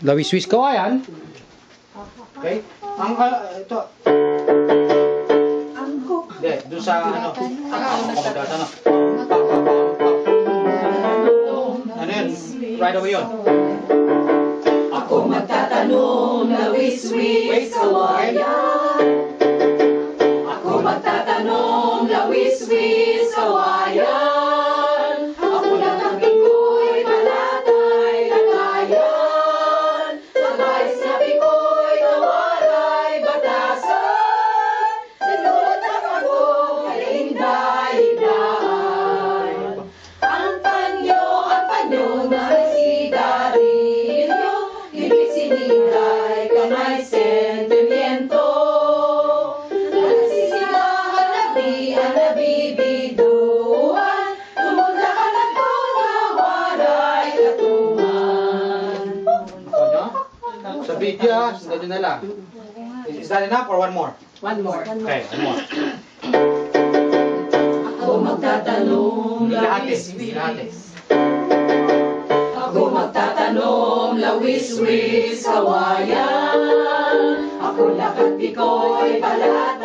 Lawi-Swiss kawayan. Okay? Ang, ito. Hindi, doon sa, ano, magtatanong. Ano yun? Right away yun. Ako magtatanong, lawis-wis, kawayan. Ako magtatanong, lawis-wis, kawayan. Ako lalapin ko'y malatay, lagayan. Sabay sinabi ko'y nawaray, batasan. Sinulot ako, kalinday-day. Ang panyo na sigarilyo, hindi sinigay ka may sentimiento. Nagsisigahan, nabihan, nabibiduan, tumulakan at tumawaray katungan. Sa video, ganyan na lang. Is that enough or one more? One more. Okay, one more. Ako magtatanong, Lawis-wis. Ako magtatanong, lawis-wis, kawayan. Ako lakat di ko'y balat